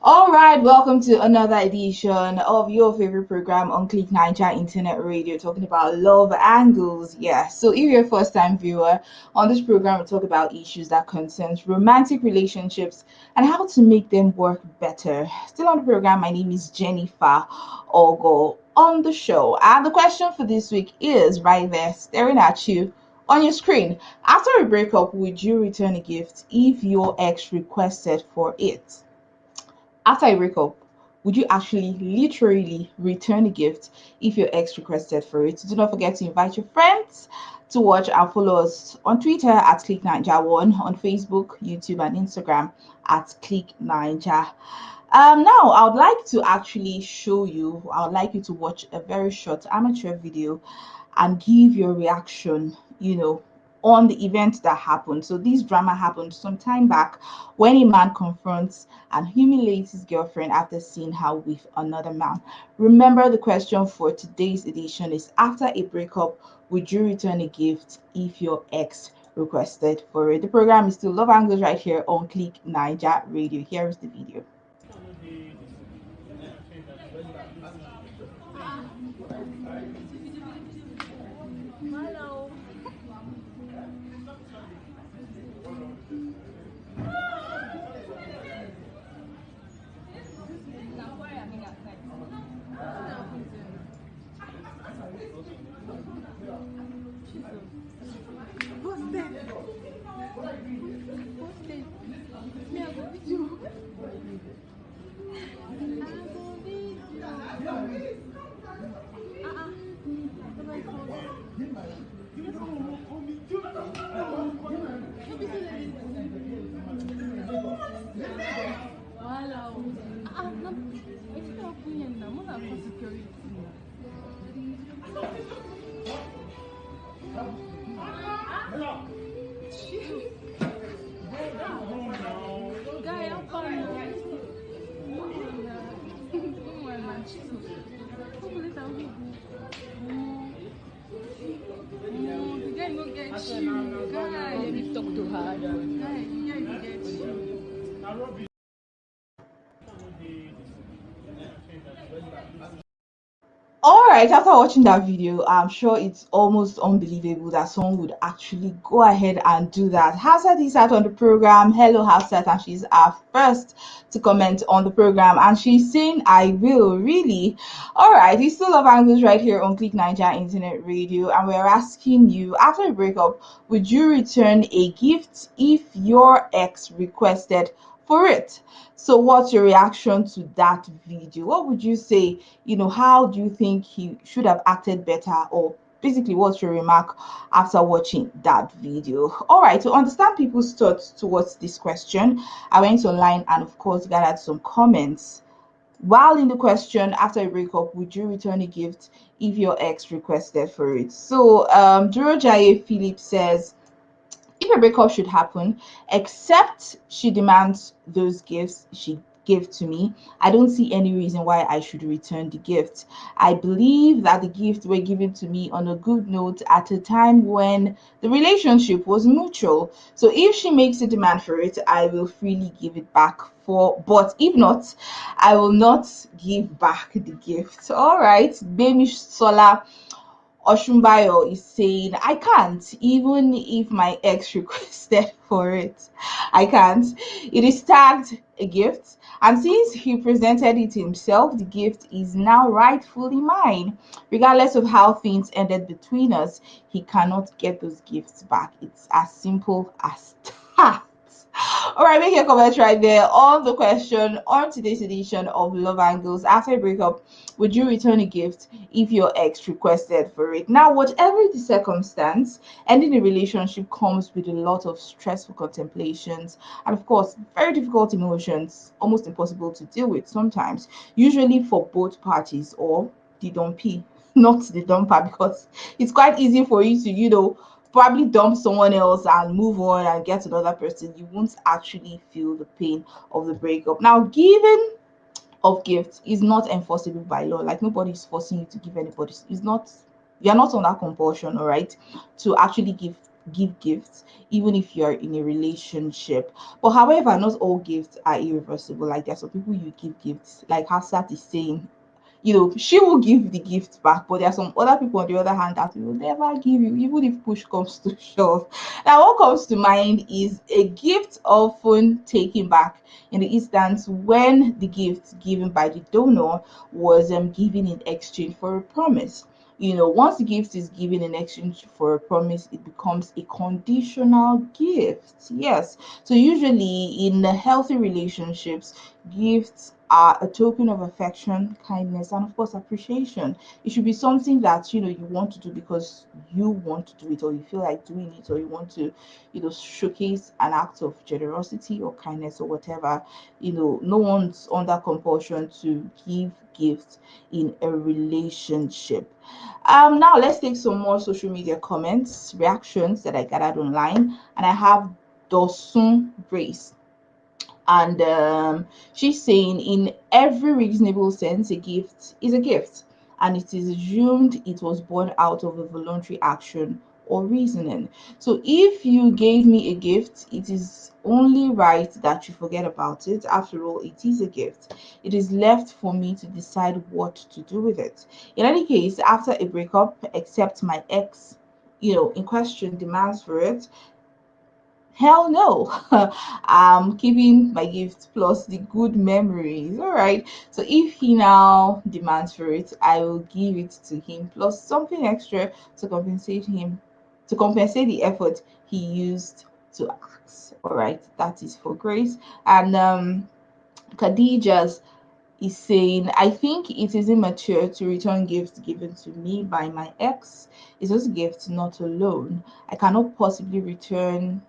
All right, welcome to another edition of your favorite program on Click Niger Internet Radio, talking about love angles. Yeah, so if you're a first-time viewer on this program, we talk about issues that concerns romantic relationships and how to make them work better. Still on the program, my name is Jennifer Ogo on the show, and the question for this week is right there, staring at you on your screen. After a breakup, would you return a gift if your ex requested for it? After a breakup, would you actually literally return a gift if your ex requested for it? Do not forget to invite your friends to watch and follow us on Twitter at ClickNiger1, on Facebook, YouTube, and Instagram at ClickNiger. Now, I would like to actually show you, I would like you to watch a very short amateur video and give your reaction, on the event that happened. So this drama happened some time back when a man confronts and humiliates his girlfriend after seeing her with another man. Remember, the question for today's edition is: after a breakup, would you return a gift if your ex requested for it? The program is still Love Angles right here on Click Niger Radio. Here is the video. All right, after watching that video, I'm sure it's almost unbelievable that someone would actually go ahead and do that. Hafsat is out on the program. Hello, Hafsat, and she's our first to comment on the program. And she's saying, I will, really. All right, we still love angles right here on Click Niger Internet Radio. And we're asking you, after a breakup, would you return a gift if your ex requested for it? So what's your reaction to that video? What would you say? How do you think he should have acted better? Or basically, what's your remark after watching that video? All right, to understand people's thoughts towards this question, I went online and, of course, gathered some comments. While in the question, after a breakup, would you return a gift if your ex requested for it? So, Duro Jaye Philip says, if a breakup should happen, except she demands those gifts she gave to me, I don't see any reason why I should return the gift. I believe that the gifts were given to me on a good note at a time when the relationship was mutual. So if she makes a demand for it, I will freely give it back. But if not, I will not give back the gift. All right, Baby Sola Oshunbayo is saying, I can't, even if my ex requested for it. I can't. It is tagged a gift, and since he presented it himself, the gift is now rightfully mine. Regardless of how things ended between us, he cannot get those gifts back. It's as simple as that. All right, make your comments right there on the question on today's edition of Love Angles. After a breakup, would you return a gift if your ex requested for it? Now, whatever the circumstance, ending a relationship comes with a lot of stressful contemplations and, of course, very difficult emotions, almost impossible to deal with sometimes, usually for both parties or the dumpy, not the dumper, because it's quite easy for you to, probably dump someone else and move on and get another person. You won't actually feel the pain of the breakup. Now, giving of gifts is not enforceable by law. Like, nobody is forcing you to give anybody. You're not under compulsion, all right, to actually give give gifts even if you're in a relationship. But however, not all gifts are irreversible. Like there's some people you give gifts, like Hafsat is saying, she will give the gift back, but there are some other people on the other hand that will never give you, even if push comes to shove. Now, what comes to mind is a gift often taken back in the instance when the gift given by the donor was given in exchange for a promise. Once the gift is given in exchange for a promise, it becomes a conditional gift. Yes. So usually in healthy relationships, gifts are a token of affection, kindness, and of course appreciation. It should be something that you want to do because you want to do it, or you feel like doing it, or you want to, showcase an act of generosity or kindness or whatever. No one's under compulsion to give gifts in a relationship. Now let's take some more social media comments, reactions that I gathered online, and I have Dosun Grace. And she's saying, in every reasonable sense, a gift is a gift, and it is assumed it was born out of a voluntary action or reasoning. So, if you gave me a gift, it is only right that you forget about it. After all, it is a gift. It is left for me to decide what to do with it. In any case, after a breakup, except my ex, in question demands for it, hell no. I'm keeping my gift plus the good memories. All right. So if he now demands for it, I will give it to him plus something extra to compensate the effort he used to ask. All right. That is for Grace. And Khadija is saying, I think it is immature to return gifts given to me by my ex. It's just a gift, not a loan. I cannot possibly return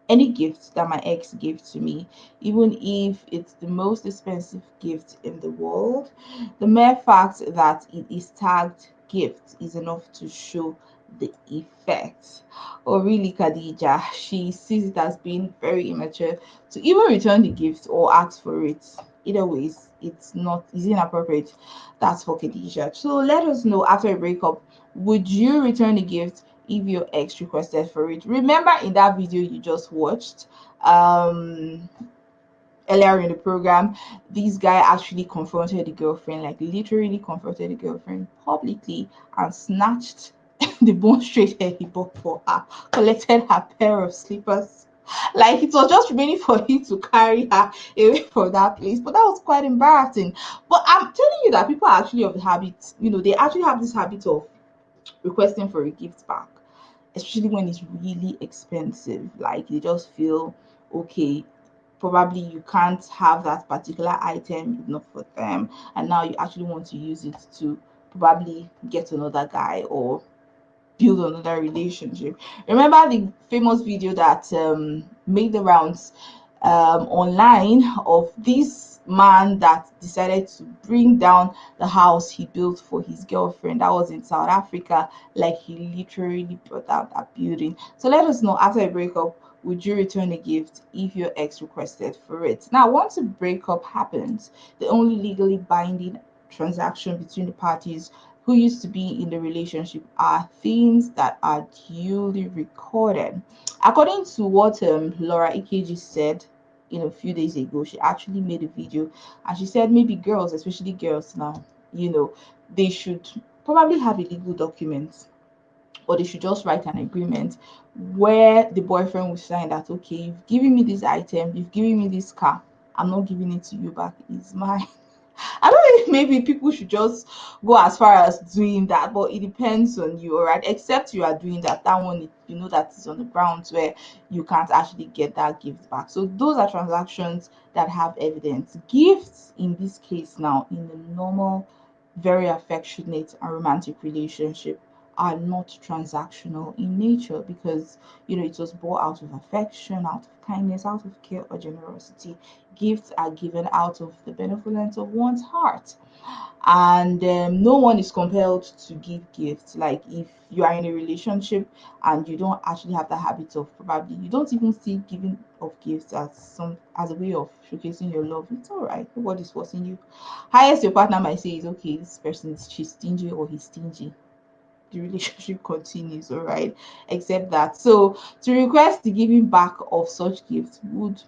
any gift that my ex gave to me, even if it's the most expensive gift in the world. The mere fact that it is tagged gift is enough to show the effect. Or really, Khadija, she sees it as being very immature to even return the gift or ask for it. Either ways, it's inappropriate. That's for Khadija. So let us know, after a breakup, would you return the gift if your ex requested for it? Remember in that video you just watched earlier in the program, this guy actually confronted the girlfriend, like literally confronted the girlfriend publicly, and snatched the bone straight hair he bought for her, collected her pair of slippers. Like it was just remaining for him to carry her away from that place. But that was quite embarrassing. But I'm telling you that people are actually of the habit, they actually have this habit of requesting for a gift back, especially when it's really expensive. Like they just feel, okay, probably you can't have that particular item if not for them, and now you actually want to use it to probably get another guy or build another relationship. Remember the famous video that made the rounds online of this man that decided to bring down the house he built for his girlfriend? That was in South Africa. Like he literally brought down that building. So let us know, after a breakup, would you return a gift if your ex requested for it? Now, once a breakup happens, the only legally binding transaction between the parties who used to be in the relationship are things that are duly recorded. According to what Laura Ikeji said, a few days ago, she actually made a video, and she said maybe girls, especially girls now, they should probably have a legal document, or they should just write an agreement where the boyfriend will sign that, okay, you've given me this item, you've given me this car, I'm not giving it to you back, it's mine. I don't know if maybe people should just go as far as doing that, but it depends on you, all right? Except you are doing that, that one, that is on the grounds where you can't actually get that gift back. So those are transactions that have evidence. Gifts, in this case now, in a normal, very affectionate and romantic relationship, are not transactional in nature because it was bought out of affection, out of kindness, out of care or generosity. Gifts are given out of the benevolence of one's heart, and no one is compelled to give gifts. Like if you are in a relationship and you don't actually have the habit of, probably you don't even see giving of gifts as a way of showcasing your love, it's all right, nobody's forcing you. Highest your partner might say is, okay, this person is, she's stingy or he's stingy, the relationship continues, all right, except that. So to request the giving back of such gifts would,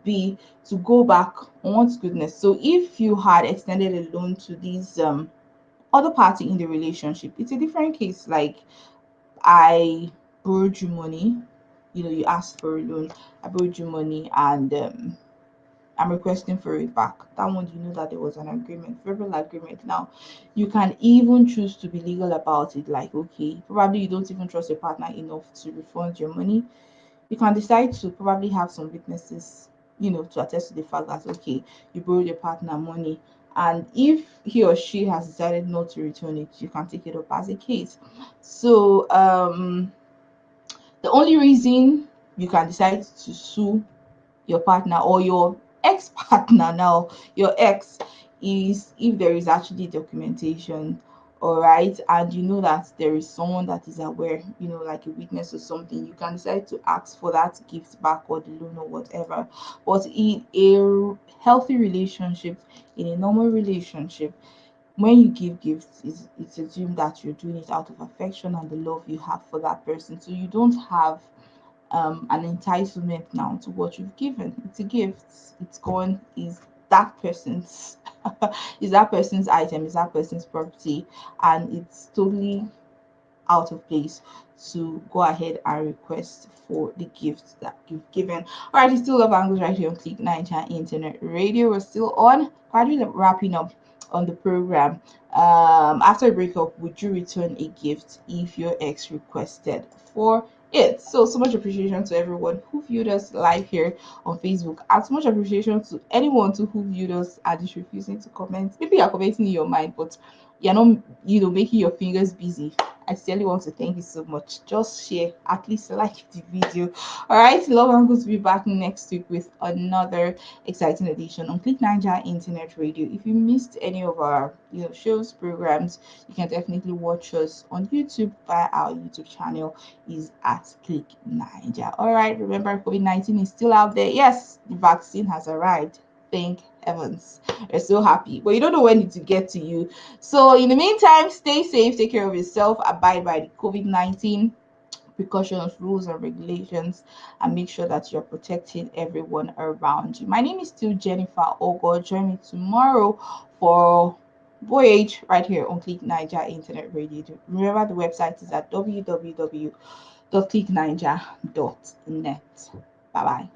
be to go back on one's goodness. So if you had extended a loan to these other party in the relationship, it's a different case. Like, I borrowed you money, you asked for a loan, I borrowed you money, and I'm requesting for it back. That one, that there was an agreement, verbal agreement. Now, you can even choose to be legal about it. Like, okay, probably you don't even trust your partner enough to refund your money. You can decide to probably have some witnesses, to attest to the fact that, okay, you borrowed your partner money. And if he or she has decided not to return it, you can take it up as a case. So, the only reason you can decide to sue your partner or your ex-partner, now your ex, is if there is actually documentation, all right, and you know that there is someone that is aware, like a witness or something. You can decide to ask for that gift back or the loan or whatever. But in a healthy relationship, in a normal relationship, when you give gifts, it's assumed that you're doing it out of affection and the love you have for that person. So you don't have an entitlement now to what you've given. It's a gift. It's gone. Is that person's is that person's item, is that person's property, and it's totally out of place to go ahead and request for the gift that you've given. All right, you still love angles right here on Click Niger Internet Radio. We're still on, gradually wrapping up on the program. After a breakup, would you return a gift if your ex requested for it? So much appreciation to everyone who viewed us live here on Facebook, and so much appreciation to anyone who viewed us and is refusing to comment. Maybe you're commenting in your mind, but you're not, making your fingers busy. I sincerely want to thank you so much. Just share, at least like the video. All right, love and good to be back next week with another exciting edition on Click Niger Internet Radio. If you missed any of our shows, programs, you can definitely watch us on YouTube via our YouTube channel is at Click Niger. All right, remember COVID-19 is still out there. Yes, the vaccine has arrived. Thank heavens. We're so happy. But you don't know when it will get to you. So in the meantime, stay safe, take care of yourself, abide by the COVID-19 precautions, rules, and regulations, and make sure that you're protecting everyone around you. My name is still Jennifer Ogo. Join me tomorrow for Voyage right here on Click Niger Internet Radio. Remember, the website is at www.clickniger.net. Bye bye.